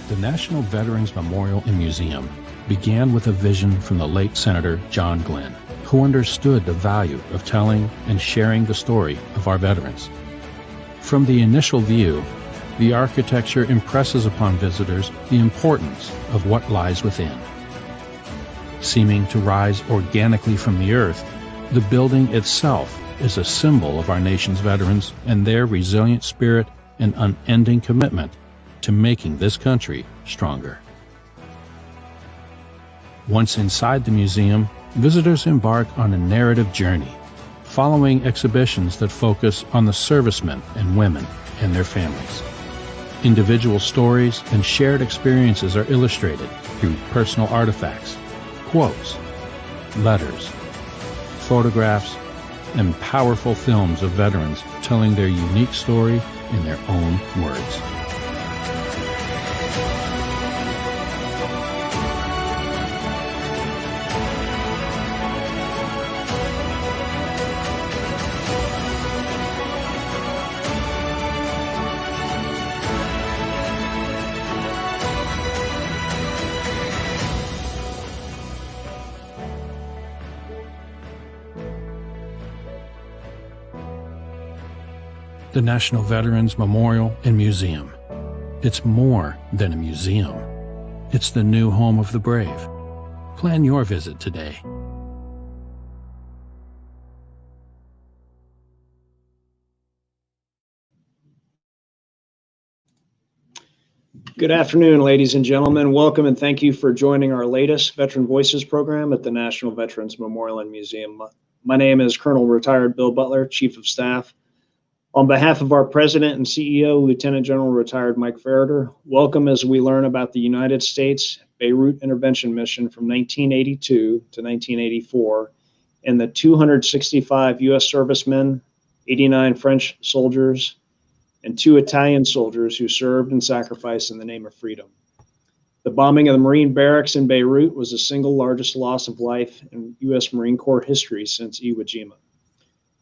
The National Veterans Memorial and Museum began with a vision from the late Senator John Glenn, who understood the value of telling and sharing the story of our veterans. From the initial view, the architecture impresses upon visitors the importance of what lies within. Seeming to rise organically from the earth, the building itself is a symbol of our nation's veterans and their resilient spirit and unending commitment to making this country stronger. Once inside the museum, visitors embark on a narrative journey, following exhibitions that focus on the servicemen and women and their families. Individual stories and shared experiences are illustrated through personal artifacts, quotes, letters, photographs, and powerful films of veterans telling their unique story in their own words. The National Veterans Memorial and Museum. It's more than a museum. It's the new home of the brave. Plan your visit today. Good afternoon, ladies and gentlemen. Welcome and thank you for joining our latest Veteran Voices program at the National Veterans Memorial and Museum. My name is Colonel Retired Bill Butler, Chief of Staff. On behalf of our President and CEO, Lieutenant General Retired Mike Farrader, welcome as we learn about the United States Beirut Intervention mission from 1982 to 1984 and the 265 U.S. servicemen, 89 French soldiers, and 2 Italian soldiers who served and sacrificed in the name of freedom. The bombing of the Marine barracks in Beirut was the single largest loss of life in U.S. Marine Corps history since Iwo Jima.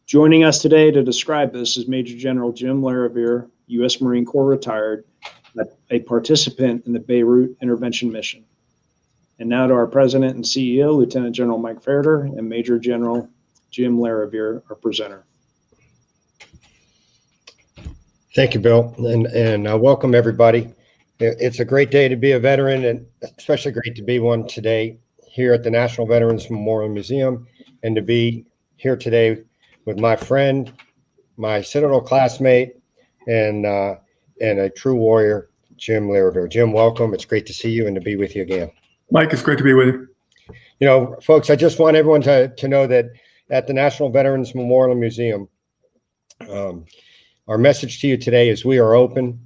Joining us today to describe this is Major General Jim Lariviere, U.S. Marine Corps retired, a participant in the Beirut Intervention mission. And now to our President and CEO, Lieutenant General Mike Farrader, and Major General Jim Lariviere, our presenter. Thank you, Bill, and welcome everybody. It's a great day to be a veteran, and especially great to be one today here at the National Veterans Memorial Museum, and to be here today with my friend, my Citadel classmate, and a true warrior, Jim Lariviere. Jim, welcome. It's great to see you and to be with you again. Mike, it's great to be with you. You know, folks, I just want everyone to know that at the National Veterans Memorial Museum, our message to you today is we are open,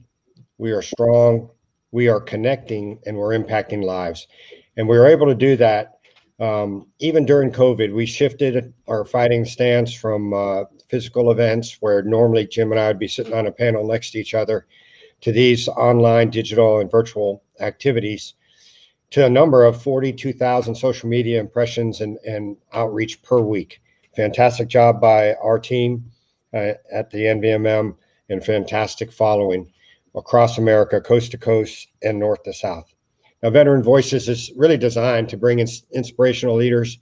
we are strong, we are connecting, and we're impacting lives. And we were able to do that even during COVID. We shifted our fighting stance from physical events where normally Jim and I would be sitting on a panel next to each other to these online, digital, and virtual activities, to a number of 42,000 social media impressions and outreach per week. Fantastic job by our team at the NVMM, and fantastic following across America, coast to coast and north to south. Now, Veteran Voices is really designed to bring inspirational leaders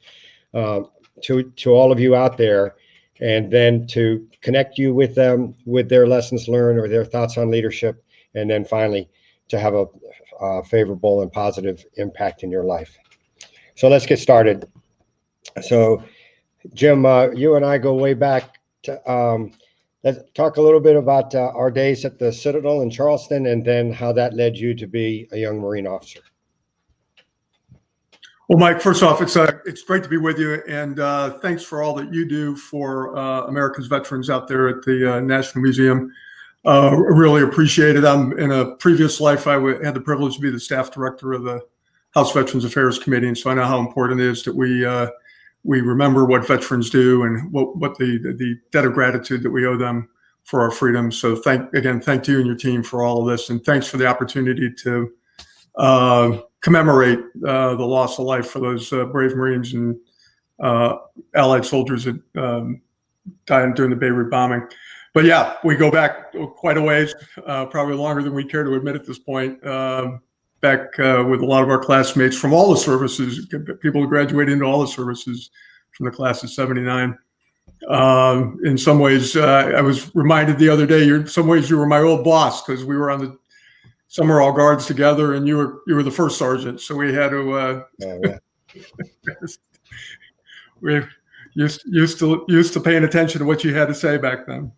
to all of you out there, and then to connect you with them, with their lessons learned or their thoughts on leadership, and then finally to have a favorable and positive impact in your life. So let's get started. So, Jim, you and I go way back to let's talk a little bit about our days at the Citadel in Charleston, and then how that led you to be a young Marine officer. Well, Mike, first off, it's great to be with you, and thanks for all that you do for America's veterans out there at the National Museum. Really appreciate it. In a previous life, I had the privilege to be the staff director of the House Veterans Affairs Committee, and so I know how important it is that we remember what veterans do and what the debt of gratitude that we owe them for our freedom. So thank you and your team for all of this, and thanks for the opportunity to commemorate the loss of life for those brave Marines and Allied soldiers that died during the Beirut bombing. But yeah, we go back quite a ways, probably longer than we care to admit at this point. back with a lot of our classmates from all the services, people who graduated into all the services from the class of 79. In some ways, I was reminded the other day, in some ways you were my old boss, because we were on the summer all guards together, and you were the first sergeant. So we had to, we're used to paying attention to what you had to say back then.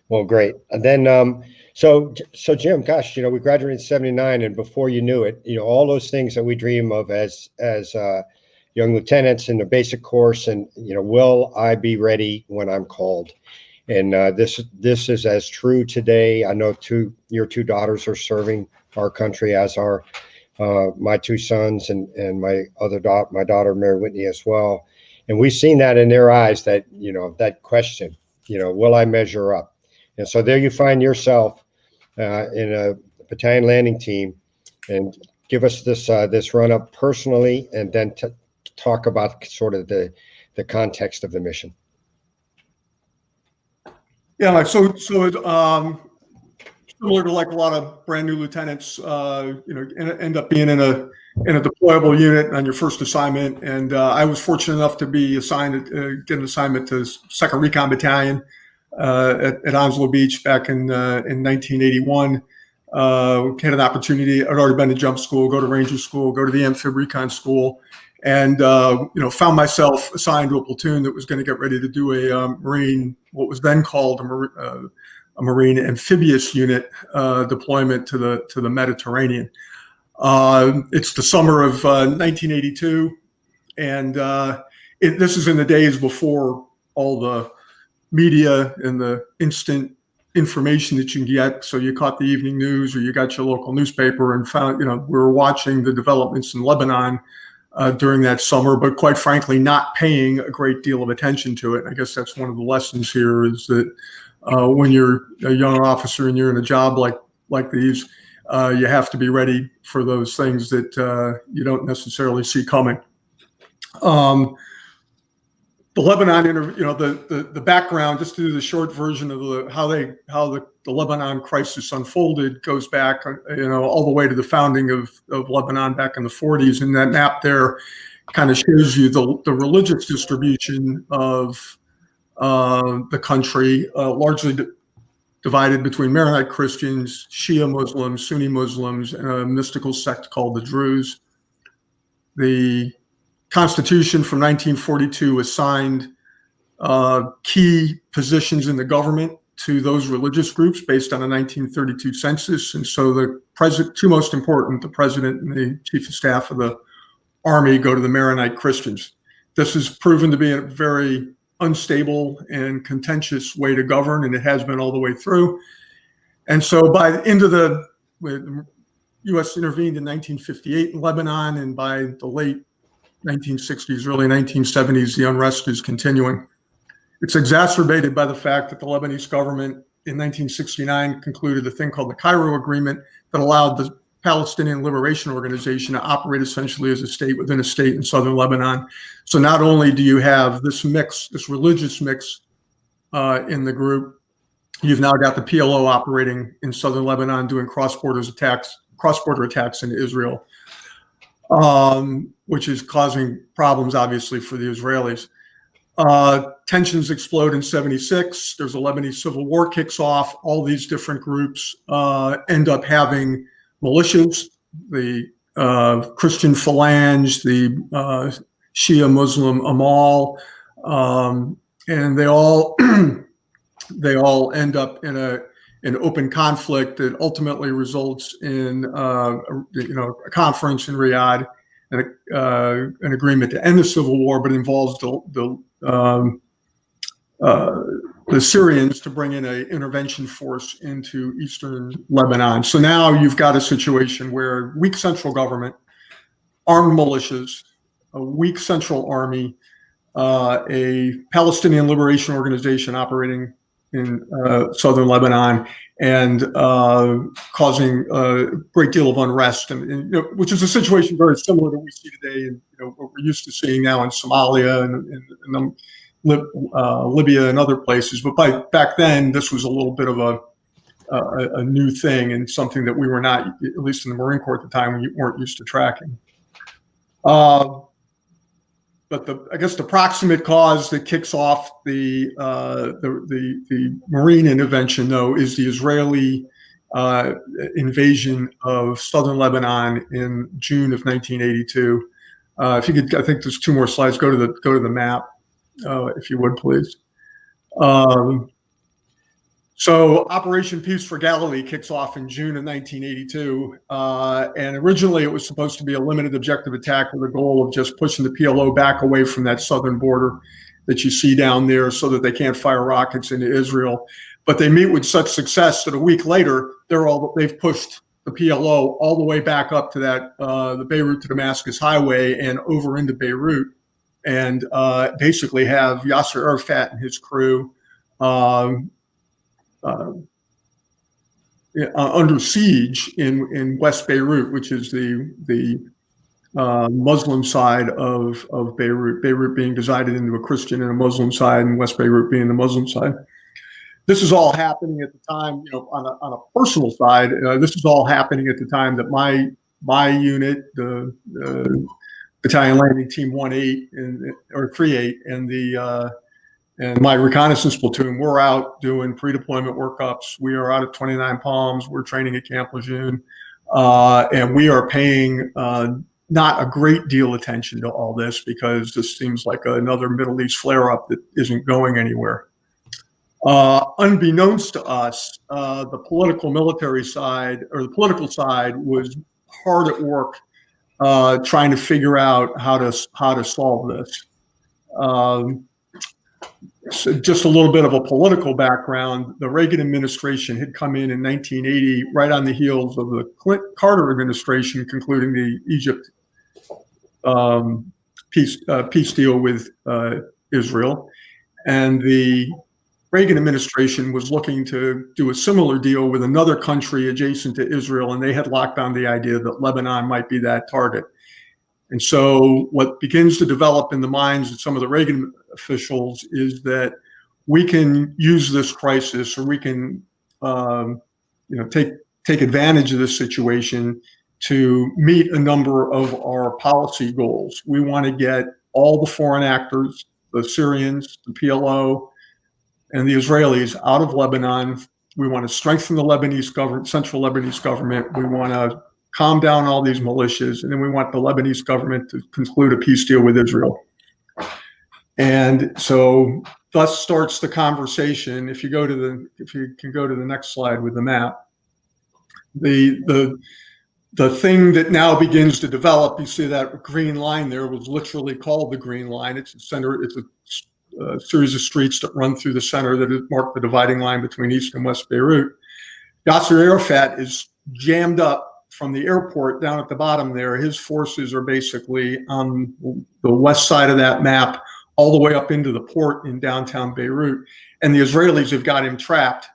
Well, great. And then, so Jim, gosh, we graduated in 79, and before you knew it, all those things that we dream of as young lieutenants in the basic course, and will I be ready when I'm called? And this is as true today. I know your two daughters are serving our country, as are my two sons and my daughter Mary Whitney as well. And we've seen that in their eyes, that that question, will I measure up? And so there you find yourself in a battalion landing team. And give us this run up personally, and then talk about sort of the context of the mission. Yeah, so similar to like a lot of brand new lieutenants, end up being in a deployable unit on your first assignment. And I was fortunate enough to be assigned, get an assignment to 2nd Recon Battalion at Onslow Beach back in 1981. Had an opportunity. I'd already been to jump school, go to Ranger School, go to the Amphib Recon School, and found myself assigned to a platoon that was going to get ready to do a Marine, what was then called a Marine amphibious unit deployment to the Mediterranean. It's the summer of 1982, and this is in the days before all the media and the instant information that you can get. So you caught the evening news, or you got your local newspaper and found, we were watching the developments in Lebanon during that summer, but quite frankly, not paying a great deal of attention to it. I guess that's one of the lessons here, is that when you're a young officer and you're in a job like these, you have to be ready for those things that you don't necessarily see coming. The Lebanon, the background, just to do the short version of how the Lebanon crisis unfolded, goes back, all the way to the founding of Lebanon back in the 40s. And that map there kind of shows you the religious distribution of the country, largely divided between Maronite Christians, Shia Muslims, Sunni Muslims, and a mystical sect called the Druze. The Constitution from 1942 assigned key positions in the government to those religious groups based on a 1932 census. And so the two most important, the president and the chief of staff of the army, go to the Maronite Christians. This has proven to be a very unstable and contentious way to govern, and it has been all the way through. And so by the end of the U.S. intervened in 1958 in Lebanon, and by the late 1960s, early 1970s, the unrest is continuing. It's exacerbated by the fact that the Lebanese government in 1969 concluded a thing called the Cairo Agreement that allowed the Palestinian Liberation Organization to operate essentially as a state within a state in southern Lebanon. So not only do you have this mix, this religious mix in the group, you've now got the PLO operating in southern Lebanon doing cross-border attacks into Israel, which is causing problems, obviously, for the Israelis. Tensions explode in 76. There's a Lebanese civil war kicks off. All these different groups end up having militias, the Christian Phalange, the Shia Muslim Amal, and they all end up in an open conflict that ultimately results in a conference in Riyadh and an agreement to end the civil war, but involves the Syrians to bring in an intervention force into eastern Lebanon. So now you've got a situation where weak central government, armed militias, a weak central army, a Palestinian Liberation Organization operating in southern Lebanon, and causing a great deal of unrest, and which is a situation very similar to what we see today, and what we're used to seeing now in Somalia and Libya and other places. But back then, this was a little bit of a new thing and something that we were not, at least in the Marine Corps at the time, we weren't used to tracking. But I guess the proximate cause that kicks off the Marine intervention, though, is the Israeli invasion of southern Lebanon in June of 1982. If you could, I think there's 2 more slides. Go to the map, if you would, please. So Operation Peace for Galilee kicks off in June of 1982. And originally it was supposed to be a limited objective attack with the goal of just pushing the PLO back away from that southern border that you see down there so that they can't fire rockets into Israel. But they meet with such success that a week later, they've pushed the PLO all the way back up to the Beirut to Damascus highway and over into Beirut, and basically have Yasser Arafat and his crew under siege in West Beirut, which is the Muslim side of Beirut. Beirut being divided into a Christian and a Muslim side, and West Beirut being the Muslim side. This is all happening at the time, on a personal side. This is all happening at the time that my unit, the Battalion Landing Team 1-8 or 3-8, and my reconnaissance platoon, we're out doing pre-deployment workups. We are out at 29 Palms. We're training at Camp Lejeune, and we are paying not a great deal of attention to all this because this seems like another Middle East flare-up that isn't going anywhere. Unbeknownst to us, the political side was hard at work trying to figure out how to solve this. So just a little bit of a political background. The Reagan administration had come in 1980, right on the heels of the Carter administration concluding the Egypt peace deal with Israel, and the Reagan administration was looking to do a similar deal with another country adjacent to Israel, and they had locked down the idea that Lebanon might be that target. And so what begins to develop in the minds of some of the Reagan officials is that we can use this crisis, or we can take advantage of this situation to meet a number of our policy goals. We want to get all the foreign actors, the Syrians, the PLO, and the Israelis out of Lebanon. We want to strengthen the Lebanese government, central Lebanese government. We want to calm down all these militias, and then we want the Lebanese government to conclude a peace deal with Israel. And so thus starts the conversation. If you can go to the next slide with the map, the thing that now begins to develop, you see that green line there was literally called the Green Line. It's a series of streets that run through the center that mark the dividing line between East and West Beirut. Yasser Arafat is jammed up from the airport down at the bottom there. His forces are basically on the west side of that map, all the way up into the port in downtown Beirut. And the Israelis have got him trapped,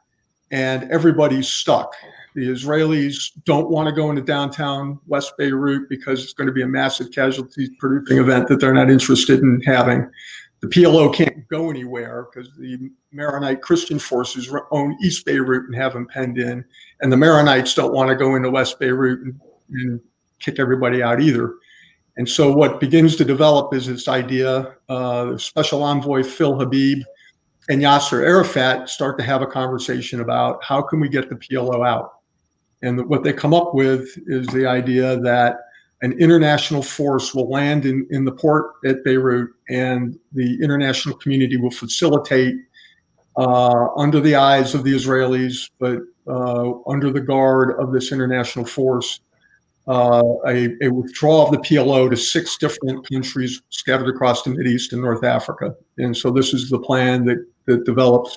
and everybody's stuck. The Israelis don't want to go into downtown West Beirut because it's going to be a massive casualty-producing event that they're not interested in having. The PLO can't go anywhere because the Maronite Christian forces own East Beirut and have them penned in, and the Maronites don't want to go into West Beirut and kick everybody out either. And so what begins to develop is this idea, Special Envoy Phil Habib and Yasser Arafat start to have a conversation about how can we get the PLO out. And what they come up with is the idea that an international force will land in the port at Beirut, and the international community will facilitate, under the eyes of the Israelis, but under the guard of this international force, a withdrawal of the PLO to 6 different countries scattered across the Mideast and North Africa. And so this is the plan that develops.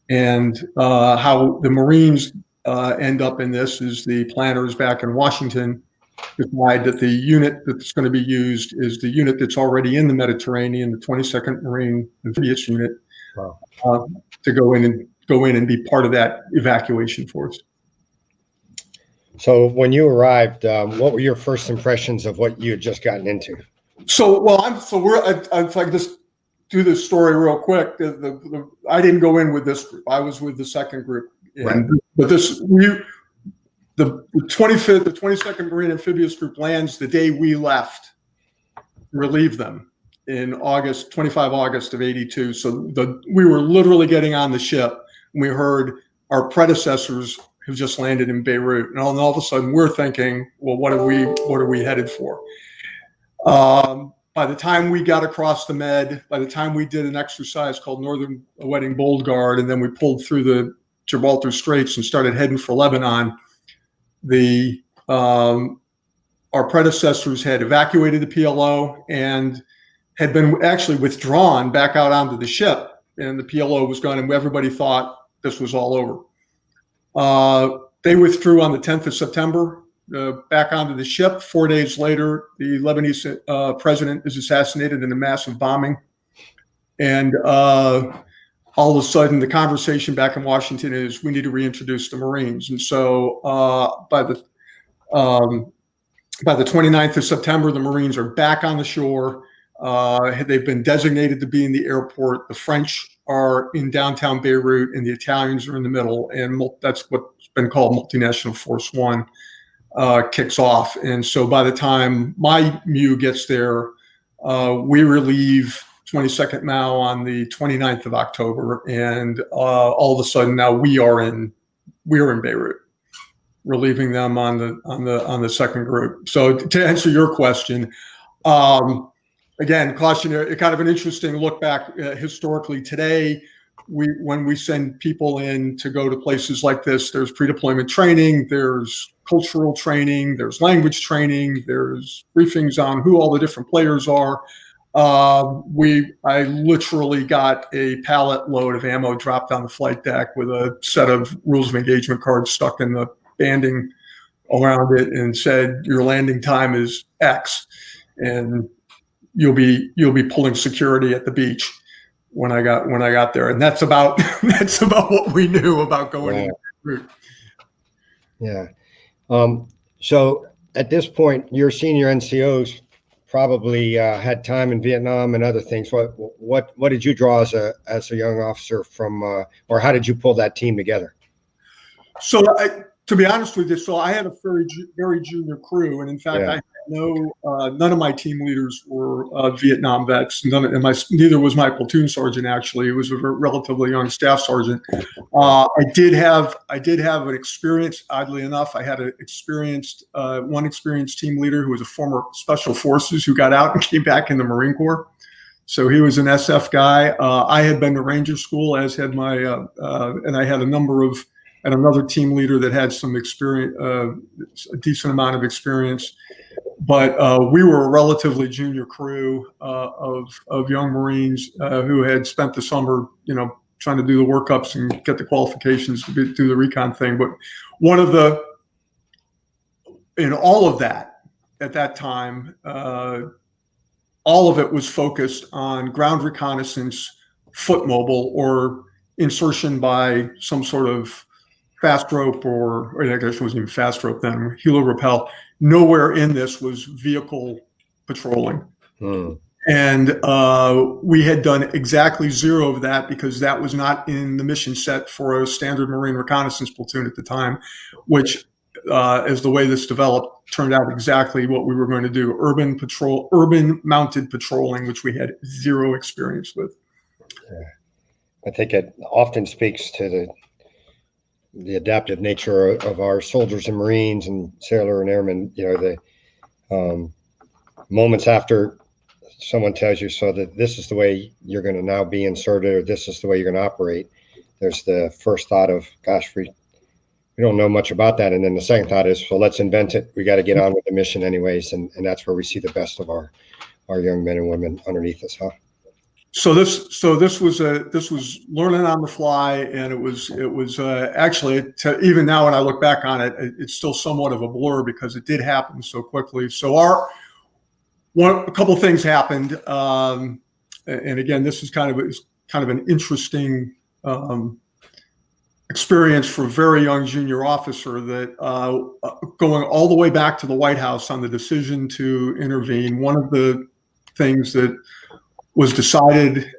And how the Marines end up in this is the planners back in Washington decide that the unit that's going to be used is the unit that's already in the Mediterranean, the 22nd Marine Amphibious Unit, to go in and be part of that evacuation force. So when you arrived, what were your first impressions of what you had just gotten into? So, if I could just do this story real quick. I didn't go in with this group. I was with the second group. Right. But the 25th, the 22nd Marine Amphibious Group lands the day we left, relieved them in August, 25 August of 82. So we were literally getting on the ship and we heard our predecessors have just landed in Beirut. And all of a sudden we're thinking, well, what are we headed for? By the time we got across the Med, by the time we did an exercise called Northern Wedding Bold Guard, and then we pulled through the Gibraltar Straits and started heading for Lebanon, our predecessors had evacuated the PLO and had been actually withdrawn back out onto the ship, and the PLO was gone, and everybody thought this was all over. They withdrew on the 10th of September, back onto the ship. 4 days later, the Lebanese president is assassinated in a massive bombing. And all of a sudden, the conversation back in Washington is we need to reintroduce the Marines. And so by the 29th of September, the Marines are back on the shore. They've been designated to be in the airport. The French are in downtown Beirut, and the Italians are in the middle. And that's what's been called Multinational Force One kicks off. And so by the time my MEU gets there, we relieve 22nd Mao on the 29th of October, and all of a sudden now we are in Beirut, relieving them on the second group. So to answer your question, again, cautionary, kind of an interesting look back historically. Today, when we send people in to go to places like this, there's pre-deployment training, there's cultural training, there's language training, there's briefings on who all the different players are. I literally got a pallet load of ammo dropped on the flight deck with a set of rules of engagement cards stuck in the banding around it, and said, your landing time is X, and you'll be pulling security at the beach when I got there. And that's about what we knew about going into the route. Yeah. So at this point, your senior NCOs probably had time in Vietnam and other things. What did you draw as a young officer from, or how did you pull that team together? So to be honest with you, so I had a very junior crew, and in fact, I had none of my team leaders were Vietnam vets. Neither was my platoon sergeant. Actually, it was a relatively young staff sergeant. I did have an experience. Oddly enough, I had one experienced team leader who was a former Special Forces who got out and came back in the Marine Corps. So he was an SF guy. I had been to Ranger School, as had my, and I had another team leader that had some experience, a decent amount of experience. But we were a relatively junior crew of young Marines who had spent the summer, trying to do the workups and get the qualifications to do the recon thing. But in all of that, at that time, all of it was focused on ground reconnaissance, foot mobile, or insertion by some sort of fast rope, or I guess it wasn't even fast rope then, helo rappel. Nowhere in this was vehicle patrolling. And we had done exactly zero of that because that was not in the mission set for a standard Marine reconnaissance platoon at the time, which, as the way this developed, turned out exactly what we were going to do: urban mounted patrolling, which we had zero experience with. I think it often speaks to the adaptive nature of our soldiers and Marines and sailor and airmen. The moments after someone tells you, so that this is the way you're going to now be inserted, or this is the way you're going to operate, there's the first thought of, gosh, we don't know much about that. And then the second thought is, so let's invent it. We got to get on with the mission anyways. And that's where we see the best of our young men and women underneath us, huh? So this was learning on the fly, and it was actually, even now when I look back on it, it's still somewhat of a blur because it did happen so quickly. So a couple of things happened, and again, this is kind of an interesting experience for a very young junior officer, that going all the way back to the White House on the decision to intervene. One of the things that was decided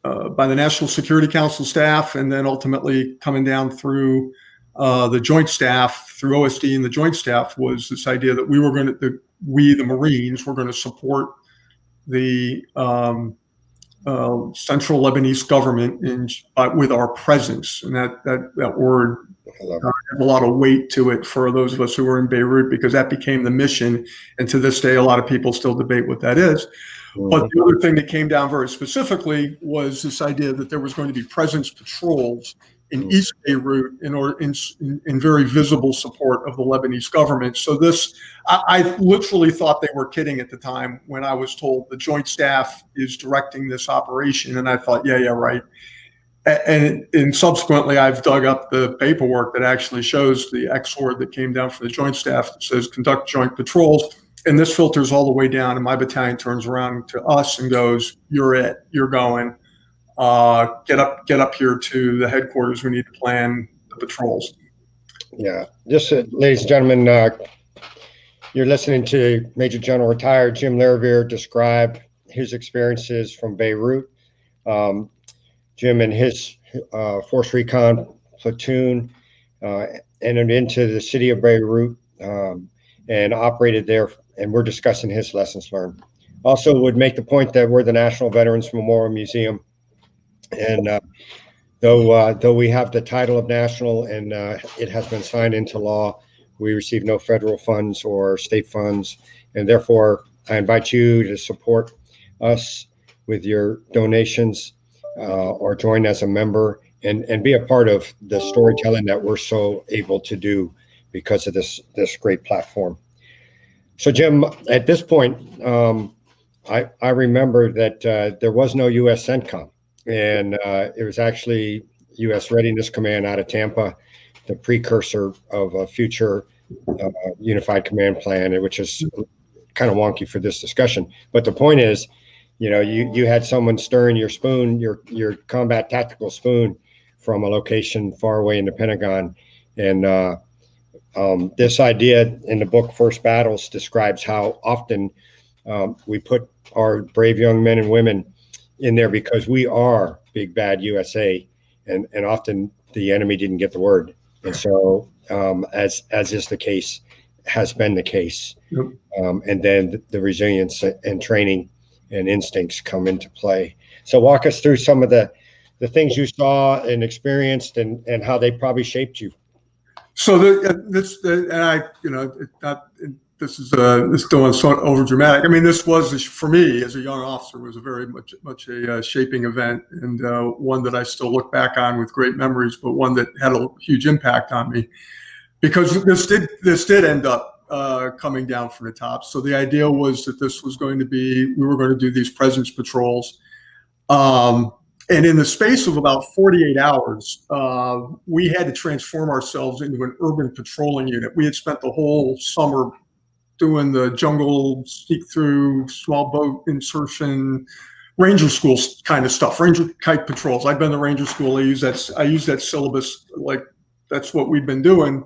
by the National Security Council staff, and then ultimately coming down through the Joint Staff, through OSD and the Joint Staff, was this idea that we, the Marines, were going to support the central Lebanese government with our presence. And that word has a lot of weight to it for those of us who were in Beirut, because that became the mission. And to this day, a lot of people still debate what that is. But the other thing that came down very specifically was this idea that there was going to be presence patrols in East Beirut in very visible support of the Lebanese government. So I literally thought they were kidding at the time when I was told the Joint Staff is directing this operation. And I thought, yeah, right. And subsequently, I've dug up the paperwork that actually shows the X-word that came down from the Joint Staff that says conduct joint patrols. And this filters all the way down, and my battalion turns around to us and goes, "You're it. You're going. Get up here to the headquarters. We need to plan the patrols." Yeah, just ladies and gentlemen, you're listening to Major General Retired Jim Lariviere describe his experiences from Beirut. Jim and his Force Recon platoon entered into the city of Beirut and operated there. And we're discussing his lessons learned. Also would make the point that we're the National Veterans Memorial Museum. And though we have the title of national and it has been signed into law, we receive no federal funds or state funds. And therefore, I invite you to support us with your donations or join as a member and be a part of the storytelling that we're so able to do because of this great platform. So, Jim, at this point, I remember that there was no U.S. CENTCOM, and it was actually U.S. Readiness Command out of Tampa, the precursor of a future unified command plan, which is kind of wonky for this discussion. But the point is, you had someone stirring your spoon, your combat tactical spoon, from a location far away in the Pentagon, and this idea in the book First Battles describes how often we put our brave young men and women in there because we are big bad USA, and often the enemy didn't get the word. And so as is the case, has been the case. Yep. And then the resilience and training and instincts come into play. So walk us through some of the things you saw and experienced and how they probably shaped you. So this don't want to sound over dramatic. I mean, this was, for me as a young officer, was a very much a shaping event, and one that I still look back on with great memories, but one that had a huge impact on me because this did end up coming down from the top. So the idea was that this was going to be, we were going to do these presence patrols. And in the space of about 48 hours, we had to transform ourselves into an urban patrolling unit. We had spent the whole summer doing the jungle sneak through, small boat insertion, ranger school kind of stuff, ranger kite patrols. I've been to ranger school. I use that syllabus, like that's what we've been doing.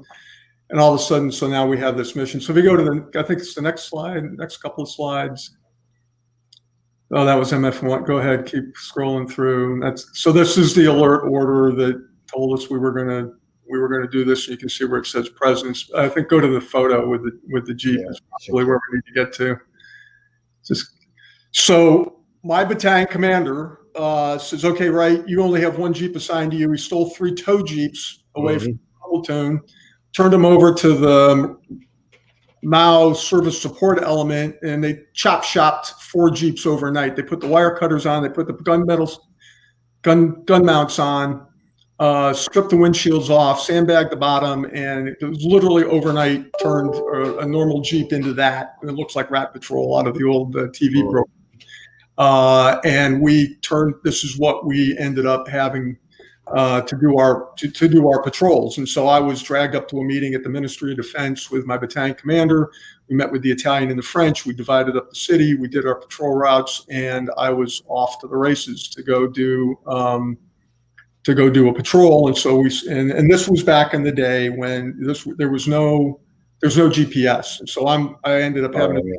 And all of a sudden, so now we have this mission. So if we go to I think it's the next slide, next couple of slides. Oh, that was MF1. Go ahead, keep scrolling through. So this is the alert order that told us we were gonna do this. You can see where it says presence. I think go to the photo with the Jeep. Yeah, is probably where we need to get to. So my battalion commander says, "Okay, right, you only have one Jeep assigned to you." He stole 3 tow Jeeps away from the platoon, turned them over to the Mao service support element, and they shopped 4 Jeeps overnight. They put the wire cutters on, they put the gun mounts on, stripped the windshields off, sandbagged the bottom, and it was literally overnight turned a normal Jeep into that. And it looks like Rat Patrol out of the old TV program. And this is what we ended up having to do our patrols. And so I was dragged up to a meeting at the Ministry of Defense with my battalion commander. We met with the Italian and the French. We divided up the city. We did our patrol routes, and I was off to the races to go do a patrol. And so and this was back in the day when there was no GPS. And so I ended up having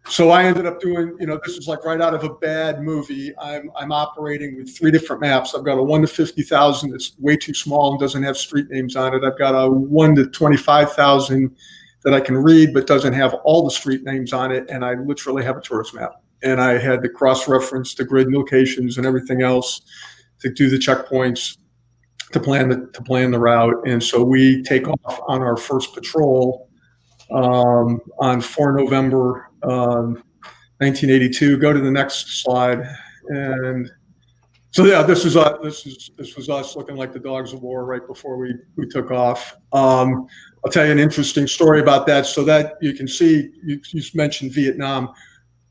So I ended up doing, this is like right out of a bad movie. I'm operating with 3 different maps. I've got a 1 to 50,000 that's way too small and doesn't have street names on it. I've got a 1 to 25,000 that I can read but doesn't have all the street names on it. And I literally have a tourist map. And I had to cross-reference the grid locations and everything else to do the checkpoints, to plan the route. And so we take off on our first patrol on 4 November 1982. Go to the next slide. And so yeah, this was us looking like the dogs of war right before we took off. I'll tell you an interesting story about that. So that you can see, you mentioned Vietnam.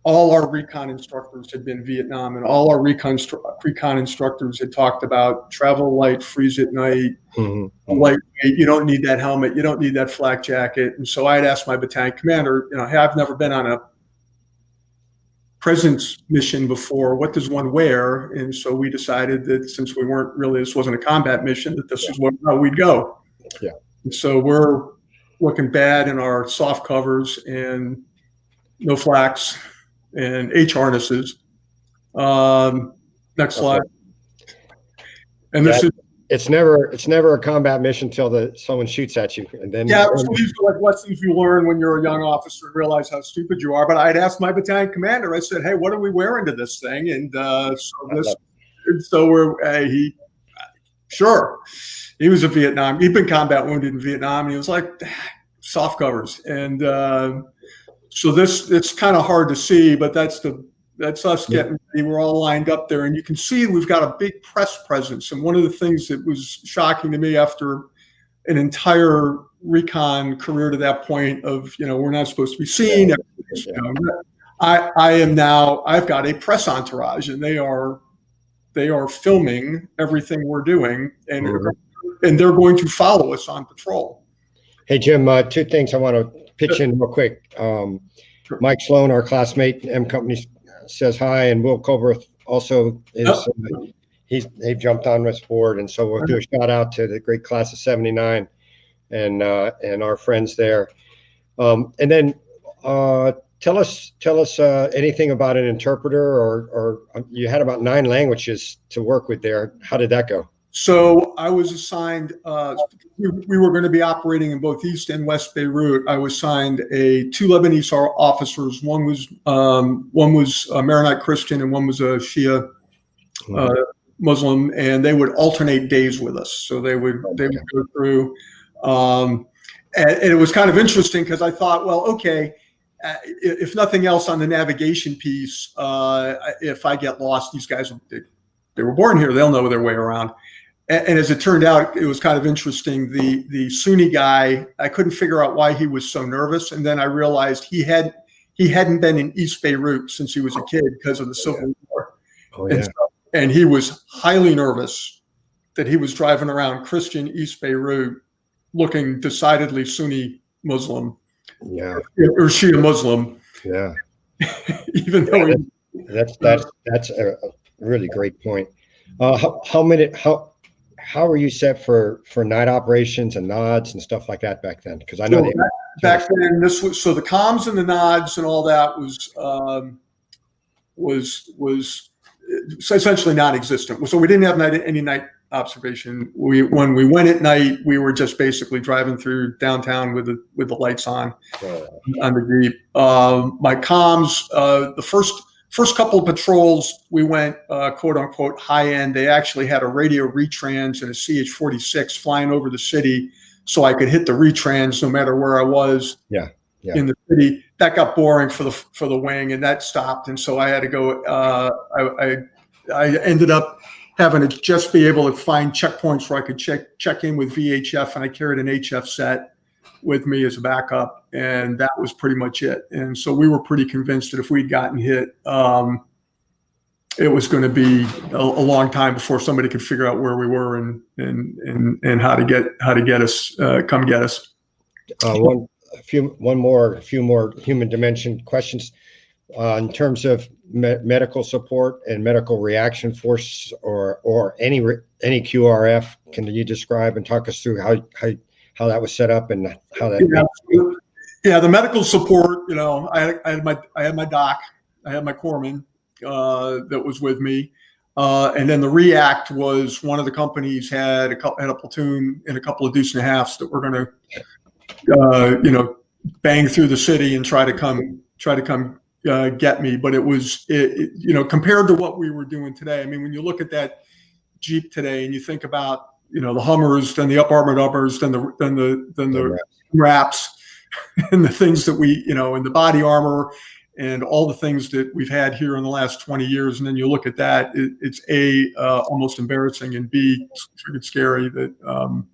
All our recon instructors had been Vietnam, and all our recon instructors had talked about travel light, freeze at night, lightweight. You don't need that helmet. You don't need that flak jacket. And so I had asked my battalion commander, hey, I've never been on a presence mission before. What does one wear? And so we decided that since this wasn't a combat mission, that this is where we'd go. Yeah. And so we're looking bad in our soft covers and no flaks and H harnesses. Next slide. And this is, it's never a combat mission till someone shoots at you, and then so these are like lessons you learn when you're a young officer and realize how stupid you are. But I'd asked my battalion commander. I said, "Hey, what are we wearing to this thing?" And he was a Vietnam. He'd been combat wounded in Vietnam, and he was like, soft covers. And so it's kind of hard to see, but that's us getting ready. We're all lined up there, and you can see we've got a big press presence. And one of the things that was shocking to me after an entire recon career to that point of, we're not supposed to be seen. I've got a press entourage, and they are filming everything we're doing, and they're going to follow us on patrol. Hey, Jim, 2 things I want to pitch in real quick. Sure. Mike Sloan, our classmate in M Company, says hi, and Will Colbert also is. They've jumped on this board, and so we'll do a shout out to the great class of '79 and our friends there. And then tell us anything about an interpreter, or you had about 9 languages to work with there. How did that go? So I was assigned, we were going to be operating in both East and West Beirut. I was assigned 2 Lebanese officers. One was a Maronite Christian, and one was a Shia Muslim, and they would alternate days with us. So they would go through, and it was kind of interesting because I thought, well, okay, if nothing else on the navigation piece, if I get lost, these guys, they were born here, they'll know their way around. And as it turned out, it was kind of interesting. The Sunni guy, I couldn't figure out why he was so nervous. And then I realized he hadn't been in East Beirut since he was a kid because of the Civil War. Oh, yeah. And he was highly nervous that he was driving around Christian East Beirut looking decidedly Sunni Muslim. Yeah. Or Shia Muslim. Yeah. Even though that's a really great point. How were you set for night operations and nods and stuff like that back then? Because I know back then the comms and the nods and all that was essentially non-existent. So we didn't have any night observation. When we went at night, we were just basically driving through downtown with the lights on the Jeep. My comms, the first couple of patrols, we went quote unquote high end. They actually had a radio retrans and a CH-46 flying over the city, so I could hit the retrans no matter where I was in the city. That got boring for the wing, and that stopped. And so I had to go. I ended up having to just be able to find checkpoints where I could check in with VHF, and I carried an HF set with me as a backup, and that was pretty much it. And so we were pretty convinced that if we'd gotten hit, it was going to be a long time before somebody could figure out where we were and how to get us, come get us. A few more human dimension questions in terms of medical support and medical reaction force or any QRF. Can you describe and talk us through how that was set up and how that? Yeah, the medical support. I had my doc, I had my corpsman that was with me, and then the react was one of the companies had a platoon and a couple of deuce and a halves that were going to, bang through the city and try to come get me. But it was, compared to what we were doing today. I mean, when you look at that Jeep today and you think about, the Hummers, then the up-armored uppers, then the wraps, and the things that we, and the body armor and all the things that we've had here in the last 20 years. And then you look at that, it's almost embarrassing, and B, it's scary that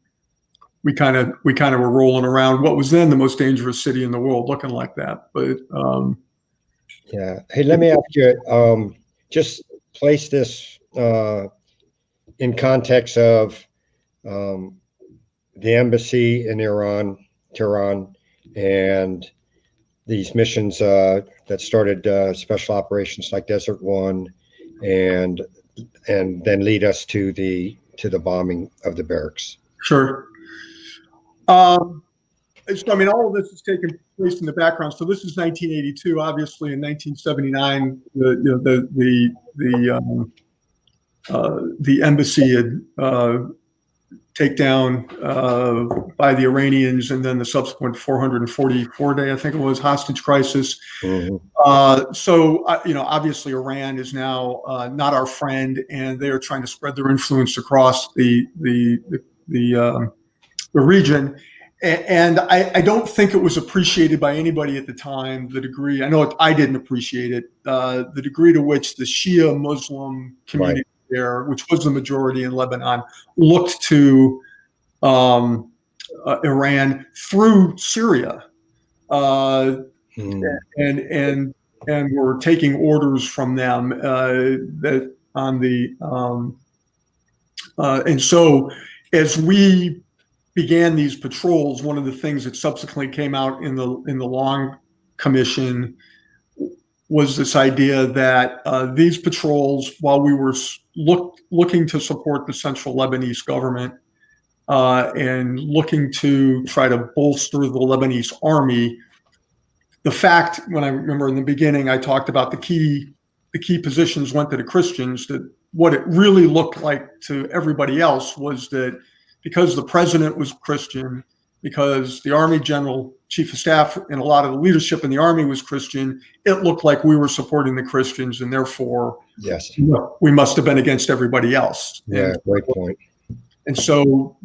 we kind of were rolling around what was then the most dangerous city in the world looking like that. But yeah. Hey, let me ask you, just place this in context of the embassy in Tehran, and these missions that started special operations like Desert One, and then lead us to the bombing of the barracks. Sure. So, I mean, all of this has taken place in the background. So this is 1982. Obviously, in 1979, the embassy had takedown by the Iranians, and then the subsequent 444 day, I think it was, hostage crisis. Mm-hmm. So, obviously Iran is now not our friend, and they are trying to spread their influence across the region. And I don't think it was appreciated by anybody at the time, the degree, I know I didn't appreciate it, the degree to which the Shia Muslim community, right, there, which was the majority in Lebanon, looked to Iran through Syria, and were taking orders from them that on the and so as we began these patrols, one of the things that subsequently came out in the Long Commission was this idea that these patrols, while we were looking to support the central Lebanese government and looking to try to bolster the Lebanese army, the fact, when I remember in the beginning, I talked about the key positions went to the Christians, that what it really looked like to everybody else was that because the president was Christian, because the Army General Chief of Staff and a lot of the leadership in the Army was Christian, it looked like we were supporting the Christians, and therefore, yes, we must have been against everybody else. Yeah, great point. And so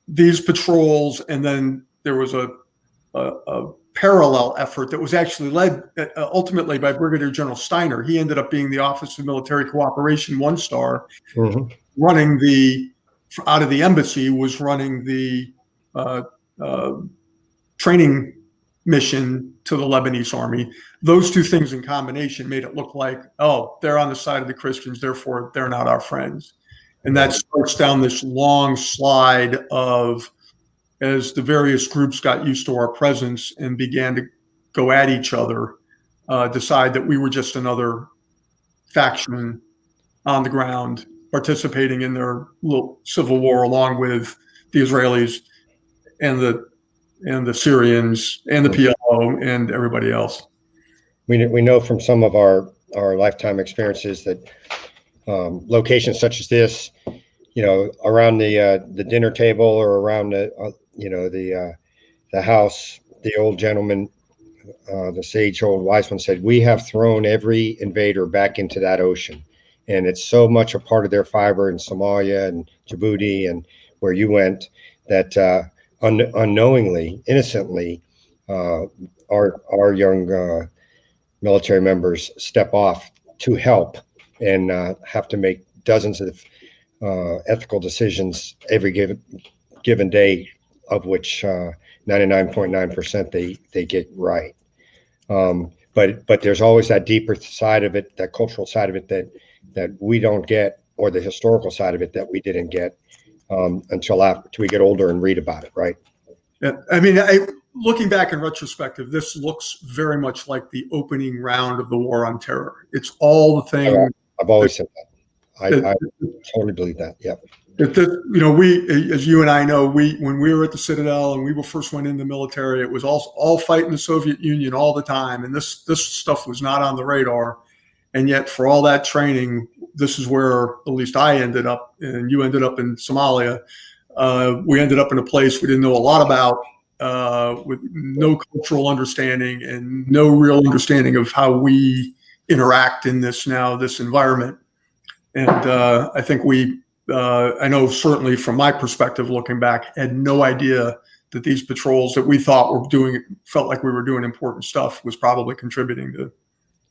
these patrols, and then there was a parallel effort that was actually led ultimately by Brigadier General Steiner. He ended up being the Office of Military Cooperation 1-star, running out of the embassy, was running the training mission to the Lebanese army. Those two things in combination made it look like, oh, they're on the side of the Christians, therefore they're not our friends. And that starts down this long slide of, as the various groups got used to our presence and began to go at each other, decide that we were just another faction on the ground participating in their little civil war along with the Israelis and the Syrians and the PLO and everybody else. We know from some of our lifetime experiences that locations such as this, around the dinner table or around the house, the old gentleman, the sage old wise one said, we have thrown every invader back into that ocean. And it's so much a part of their fiber in Somalia and Djibouti and where you went that unknowingly, innocently, our young military members step off to help and have to make dozens of ethical decisions every given day, of which 99.9% they get right. But there's always that deeper side of it, that cultural side of it that we don't get, or the historical side of it that we didn't get until after we get older and read about it, right? Yeah, I mean, looking back in retrospective, this looks very much like the opening round of the War on Terror. It's all the things. I've always said that. I totally believe that. Yep. As you and I know, when we were at the Citadel and we first went in the military, it was all fighting the Soviet Union all the time, and this stuff was not on the radar. And yet, for all that training, this is where at least I ended up, and you ended up in Somalia. We ended up in a place we didn't know a lot about, with no cultural understanding and no real understanding of how we interact in this environment. And I think I know certainly from my perspective, looking back, had no idea that these patrols that we thought felt like we were doing important stuff was probably contributing to.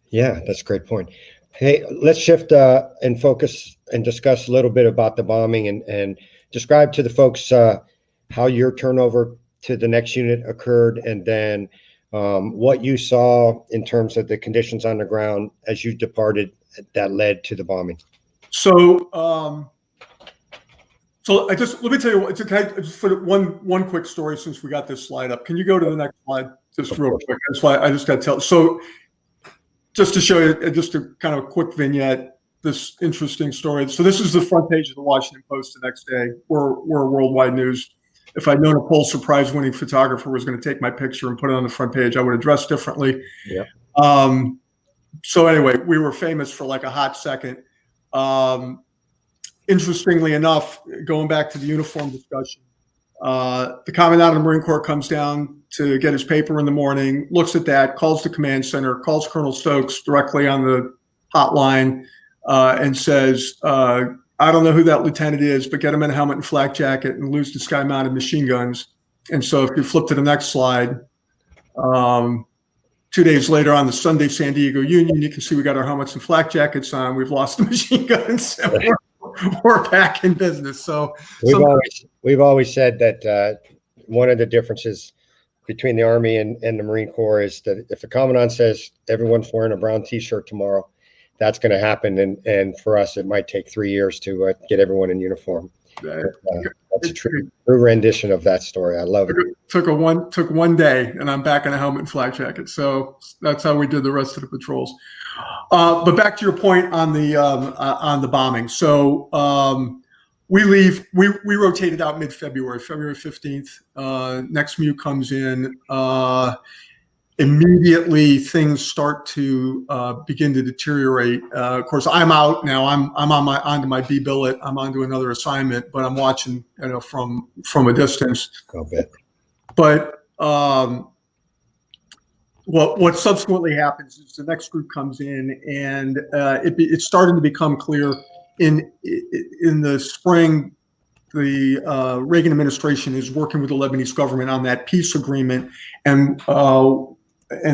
Yeah, that's a great point. Hey, let's shift and focus and discuss a little bit about the bombing and describe to the folks how your turnover to the next unit occurred, and then what you saw in terms of the conditions on the ground as you departed that led to the bombing. So let me tell you, it's okay. Just put one quick story since we got this slide up. Can you go to the next slide just real quick? That's why I just got to tell. So just to show you, just a kind of a quick vignette, this interesting story. So this is the front page of the Washington Post the next day. We're worldwide news. If I'd known a Pulitzer Prize-winning photographer was going to take my picture and put it on the front page, I would have dressed differently. Yeah. So anyway, we were famous for like a hot second. Interestingly enough, going back to the uniform discussion, the Commandant of the Marine Corps comes down to get his paper in the morning, looks at that, calls the command center, calls Colonel Stokes directly on the hotline, and says, I don't know who that lieutenant is, but get him in a helmet and flak jacket and lose the sky-mounted machine guns. And so if you flip to the next slide, 2 days later on the Sunday San Diego Union, you can see we got our helmets and flak jackets on. We've lost the machine guns. We're back in business. So we've always said that one of the differences between the Army and the Marine Corps is that if the Commandant says everyone's wearing a brown T-shirt tomorrow, that's going to happen. And for us, it might take 3 years to get everyone in uniform. That's a true rendition of that story. I love it. Took 1 day, and I'm back in a helmet and flak jacket. So that's how we did the rest of the patrols. But back to your point on the bombing. So we rotated out mid-February, February 15th. Next MEU comes in. Immediately things start to begin to deteriorate. Of course, I'm out now. I'm onto my B billet. I'm onto another assignment, but I'm watching from a distance. I'll bet. But what subsequently happens is the next group comes in, and it's starting to become clear in the spring. The Reagan administration is working with the Lebanese government on that peace agreement, and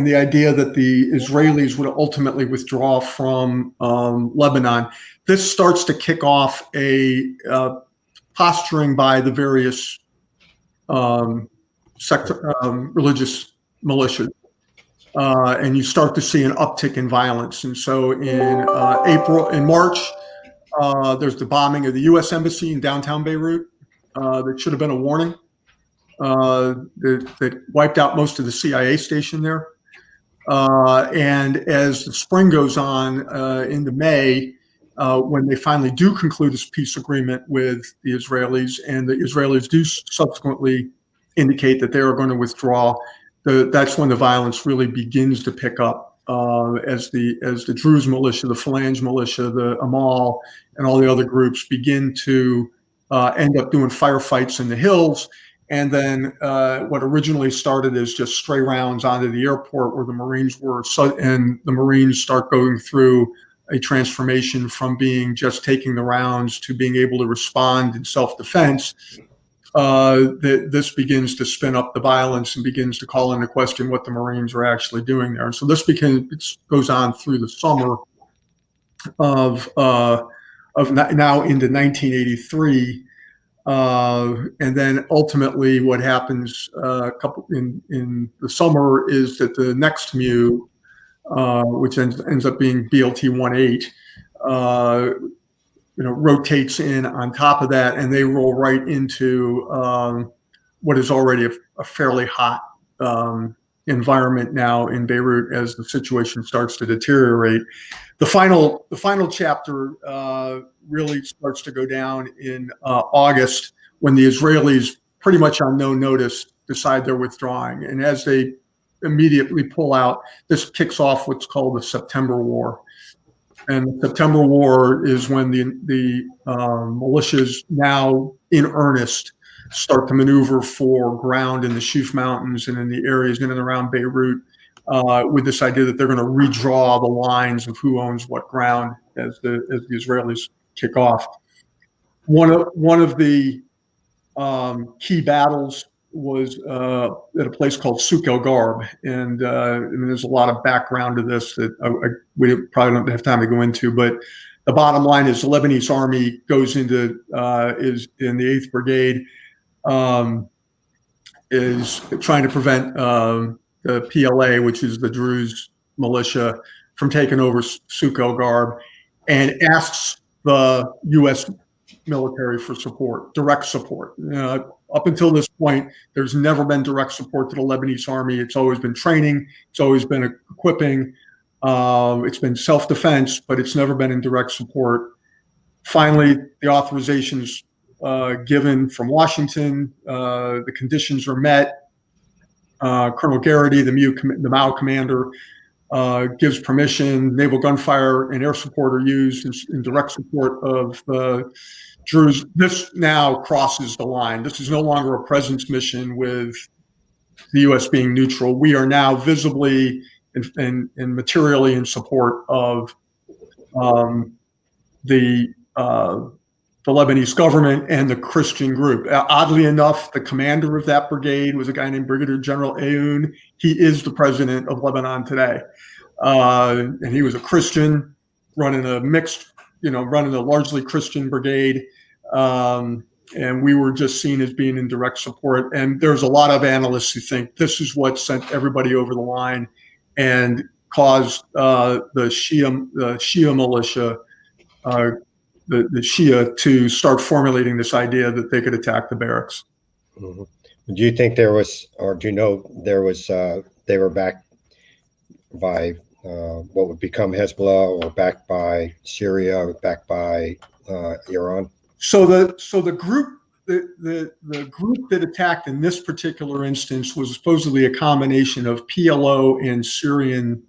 the idea that the Israelis would ultimately withdraw from Lebanon. This starts to kick off a posturing by the various religious militias. And you start to see an uptick in violence. And so in March, there's the bombing of the U.S. Embassy in downtown Beirut. That should have been a warning. That wiped out most of the CIA station there. And as the spring goes on into May, when they finally do conclude this peace agreement with the Israelis, and the Israelis do subsequently indicate that they are going to withdraw, that's when the violence really begins to pick up as the Druze militia, the Phalange militia, the Amal, and all the other groups begin to end up doing firefights in the hills. And then what originally started as just stray rounds onto the airport where the Marines were, and the Marines start going through a transformation from being just taking the rounds to being able to respond in self-defense. This begins to spin up the violence and begins to call into question what the Marines are actually doing there. And so this goes on through the summer of now into 1983. And then ultimately what happens in the summer is that the next MEU, which ends up being BLT 18, rotates in on top of that, and they roll right into what is already a fairly hot environment now in Beirut as the situation starts to deteriorate. The final chapter really starts to go down in August, when the Israelis, pretty much on no notice, decide they're withdrawing. And as they immediately pull out, this kicks off what's called the September War. And the September War is when the militias, now in earnest, start to maneuver for ground in the Shuf Mountains and in the areas in and around Beirut, with this idea that they're going to redraw the lines of who owns what ground as the Israelis kick off. One of the key battles was at a place called Souk El Garb, and I mean, there's a lot of background to this that we probably don't have time to go into. But the bottom line is the Lebanese army goes into is in the 8th Brigade, is trying to prevent the PLA, which is the Druze militia, from taking over Souk El Garb, and asks the U.S. military for support, direct support. Up until this point, there's never been direct support to the Lebanese army. It's always been training. It's always been equipping. It's been self-defense, but it's never been in direct support. Finally, the authorization's given from Washington. The conditions are met. Colonel Garrity, the Mao commander, gives permission. Naval gunfire and air support are used in direct support of the Druze. This now crosses the line. This is no longer a presence mission with the U.S. being neutral. We are now visibly and materially in support of the Lebanese government and the Christian group. Oddly enough, the commander of that brigade was a guy named Brigadier General Aoun. He is the president of Lebanon today. And he was a Christian running a largely Christian brigade. And we were just seen as being in direct support. And there's a lot of analysts who think this is what sent everybody over the line and caused the Shia militia, the Shia, to start formulating this idea that they could attack the barracks. Mm-hmm. Do you think there was, or do you know there was, they were backed by what would become Hezbollah, or backed by Syria, or backed by Iran? So the group that attacked in this particular instance was supposedly a combination of PLO and Syrian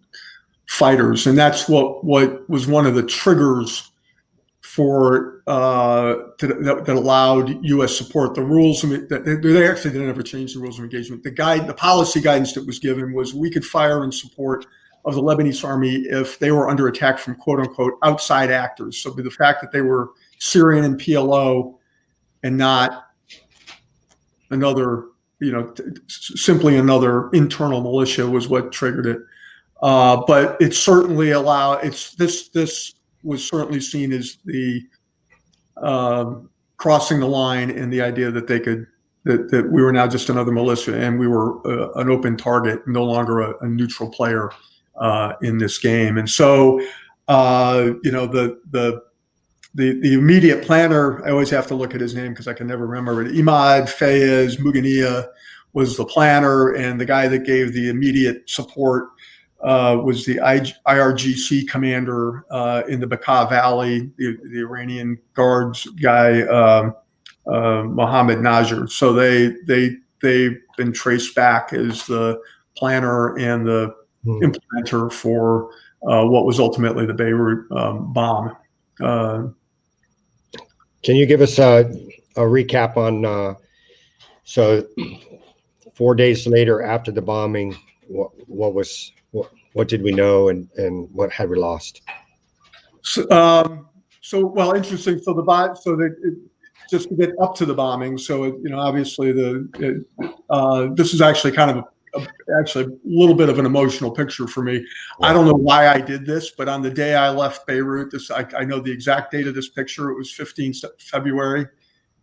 fighters, and that's what was one of the triggers for that allowed U.S. support. The rules, they actually didn't ever change the rules of engagement. The policy guidance that was given was we could fire in support of the Lebanese army if they were under attack from quote unquote outside actors. So the fact that they were Syrian and PLO and not another, simply another internal militia was what triggered it. But it certainly this was certainly seen as the crossing the line, and the idea that they could, that we were now just another militia and we were an open target, no longer a neutral player in this game. And so, the immediate planner, I always have to look at his name because I can never remember it. Imad Fayez Mugania was the planner, and the guy that gave the immediate support was the IRGC commander in the Bekaa Valley, the Iranian Guards guy, Mohammed Najjar. So they've been traced back as the planner and the implementer for what was ultimately the Beirut bomb. Can you give us a recap on, so 4 days later after the bombing, what did we know, and what had we lost? Well, interesting. Just to get up to the bombing. So, obviously this is actually kind of a little bit of an emotional picture for me. I don't know why I did this, but on the day I left Beirut, I know the exact date of this picture. It was 15 February,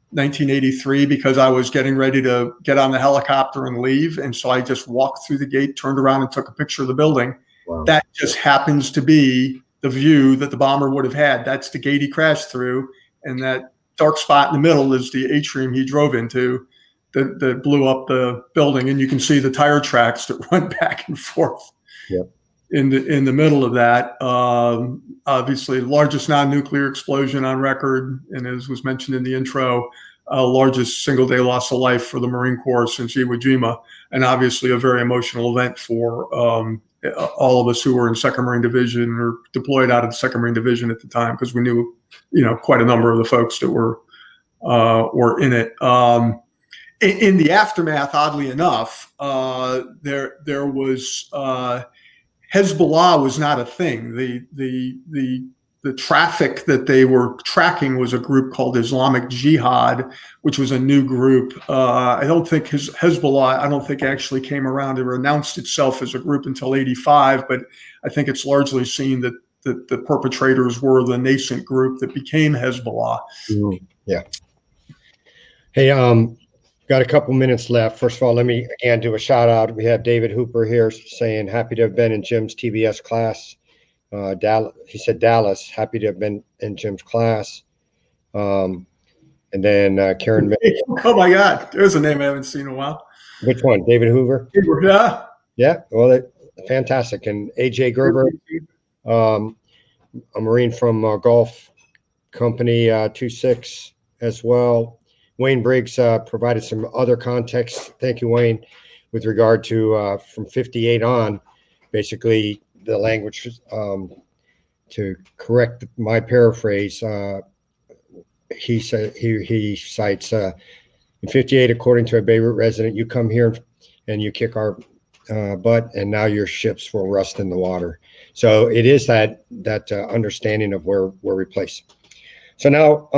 1983, because I was getting ready to get on the helicopter and leave. And so I just walked through the gate, turned around and took a picture of the building. Wow. That just happens to be the view that the bomber would have had. That's the gate he crashed through. And that dark spot in the middle is the atrium he drove into. that blew up the building, and you can see the tire tracks that run back and forth. Yep. In the middle of that. Obviously, largest non-nuclear explosion on record, and as was mentioned in the intro, largest single day loss of life for the Marine Corps since Iwo Jima, and obviously a very emotional event for all of us who were in 2nd Marine Division or deployed out of the 2nd Marine Division at the time, because we knew, quite a number of the folks that were in it. In the aftermath, oddly enough, there was Hezbollah was not a thing. The traffic that they were tracking was a group called Islamic Jihad, which was a new group. I don't think Hezbollah actually came around or announced itself as a group until '85, but I think it's largely seen that the perpetrators were the nascent group that became Hezbollah. Yeah. Hey, got a couple minutes left. First of all, let me again do a shout out. We have David Hooper here saying happy to have been in Jim's TBS class. He said Dallas, happy to have been in Jim's class. And then Karen. Oh my God, there's a name I haven't seen in a while. Which one? David Hoover? Yeah. Yeah. Well, fantastic. And AJ Gerber, a Marine from Gulf Company 26 as well. Wayne Briggs provided some other context. Thank you, Wayne, with regard to from 58 on, basically the language, to correct my paraphrase, he said he cites in 58, according to a Beirut resident, you come here and you kick our butt, and now your ships will rust in the water. So it is that understanding of where we place. So now,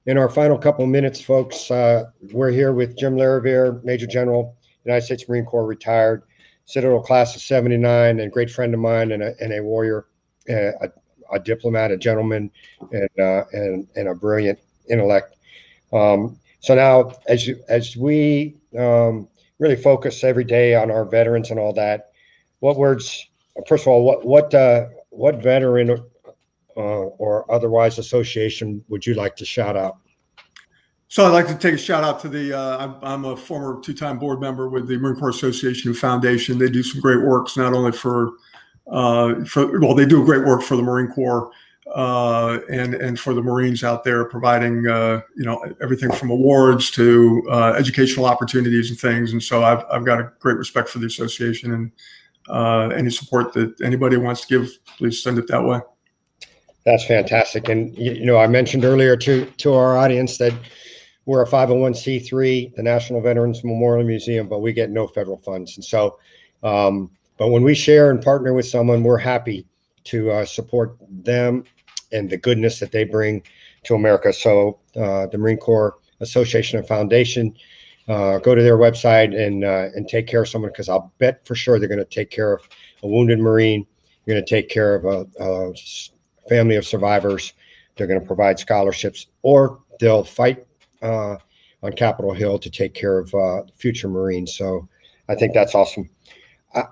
in our final couple of minutes, folks, we're here with Jim Lariviere, Major General, United States Marine Corps, retired, Citadel class of '79, and great friend of mine, and a warrior, a diplomat, a gentleman, and a brilliant intellect. So now, as we really focus every day on our veterans and all that, what words? First of all, what veteran or otherwise association would you like to shout out? So I'd like to take a shout out to I'm a former 2-time board member with the Marine Corps Association and Foundation. They do some great works, not only they do great work for the Marine Corps and for the Marines out there, providing, everything from awards to educational opportunities and things. And so I've got a great respect for the association, and any support that anybody wants to give, please send it that way. That's fantastic. And, I mentioned earlier to our audience that we're a 501c3, the National Veterans Memorial Museum, but we get no federal funds. And so, but when we share and partner with someone, we're happy to support them and the goodness that they bring to America. So the Marine Corps Association and Foundation, go to their website and take care of someone, because I'll bet for sure they're going to take care of a wounded Marine. You're going to take care of a family of survivors. They're going to provide scholarships, or they'll fight on Capitol Hill to take care of future Marines. So I think that's awesome.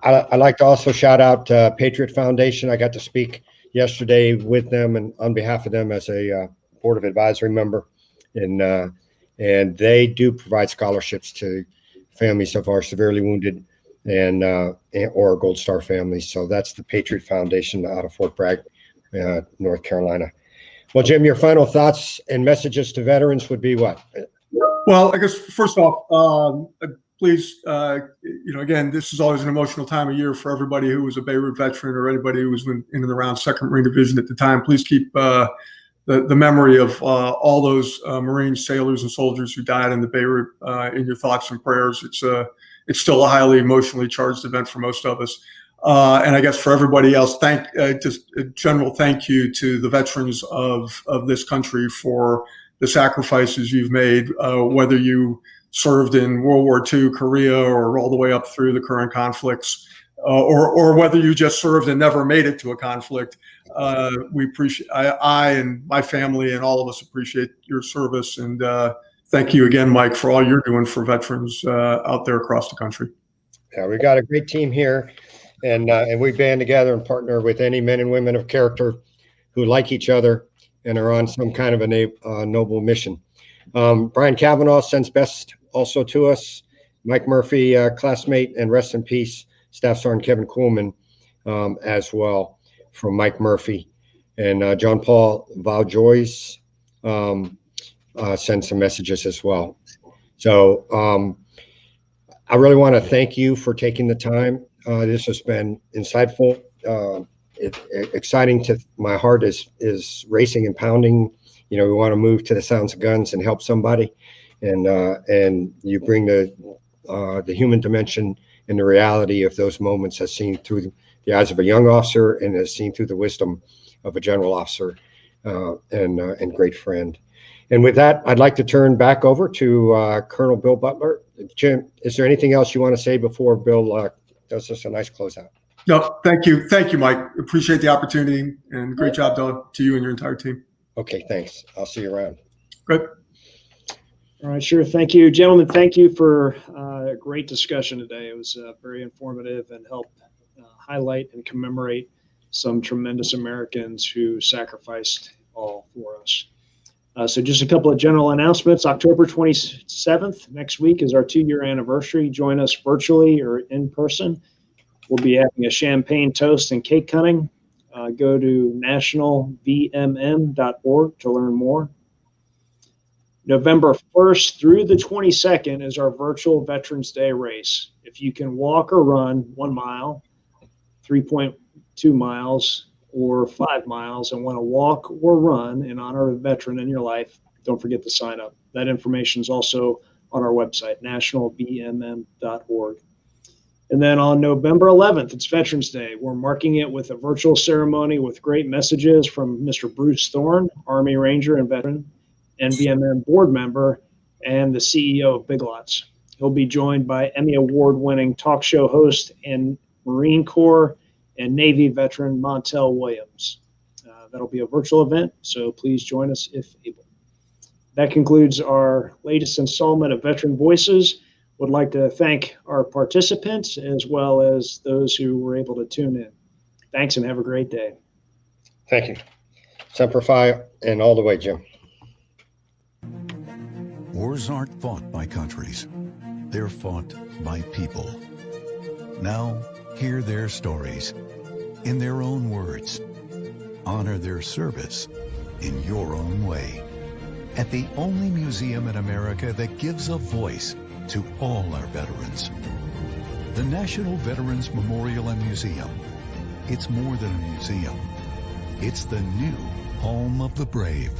I'd like to also shout out Patriot Foundation. I got to speak yesterday with them and on behalf of them as a Board of Advisory member, and they do provide scholarships to families of our severely wounded and or Gold Star families. So that's the Patriot Foundation out of Fort Bragg, North Carolina. Well, Jim, your final thoughts and messages to veterans would be what? Well, I guess first off, please, again, this is always an emotional time of year for everybody who was a Beirut veteran or anybody who was in and around 2nd Marine Division at the time. Please keep the memory of all those Marines, sailors, and soldiers who died in the Beirut in your thoughts and prayers. It's still a highly emotionally charged event for most of us. And I guess for everybody else, just a general thank you to the veterans of this country for the sacrifices you've made, whether you served in World War II, Korea, or all the way up through the current conflicts, or whether you just served and never made it to a conflict. We appreciate, I and my family and all of us appreciate your service. And thank you again, Mike, for all you're doing for veterans out there across the country. Yeah, we got a great team here. And we band together and partner with any men and women of character who like each other and are on some kind of a noble mission. Brian Kavanaugh sends best also to us. Mike Murphy, classmate, and rest in peace, Staff Sergeant Kevin Kuhlman, as well, from Mike Murphy. And John Paul Valjoyce sent some messages as well. So I really want to thank you for taking the time. This has been insightful, exciting. To my heart is racing and pounding. We want to move to the sounds of guns and help somebody, and you bring the human dimension and the reality of those moments as seen through the eyes of a young officer and as seen through the wisdom of a general officer and great friend. And with that, I'd like to turn back over to Colonel Bill Butler. Jim, is there anything else you want to say before Bill does us a nice closeout? No, thank you. Thank you, Mike. Appreciate the opportunity, and great job done to you and your entire team. Okay, thanks. I'll see you around. Good. All right, sure. Thank you, gentlemen. Thank you for a great discussion today. It was very informative and helped highlight and commemorate some tremendous Americans who sacrificed all for us. So just a couple of general announcements. October 27th, next week, is our 2-year anniversary. Join us virtually or in person. We'll be having a champagne toast and cake cutting. Go to nationalvmm.org to learn more. November 1st through the 22nd is our virtual Veterans Day race. If you can walk or run 1 mile, 3.2 miles, or 5 miles and want to walk or run in honor of a veteran in your life, don't forget to sign up. That information is also on our website, nationalvmm.org. And then on November 11th, it's Veterans Day. We're marking it with a virtual ceremony with great messages from Mr. Bruce Thorne, Army Ranger and veteran, NVMM board member, and the CEO of Big Lots. He'll be joined by Emmy Award-winning talk show host and Marine Corps and Navy veteran Montel Williams. That'll be a virtual event, so please join us if able. That concludes our latest installment of Veteran Voices. Would like to thank our participants as well as those who were able to tune in. Thanks and have a great day. Thank you. Semper Fi and all the way, Jim. Wars aren't fought by countries. They're fought by people. Now, hear their stories in their own words. Honor their service in your own way. At the only museum in America that gives a voice to all our veterans. The National Veterans Memorial and Museum. It's more than a museum. It's the new home of the brave.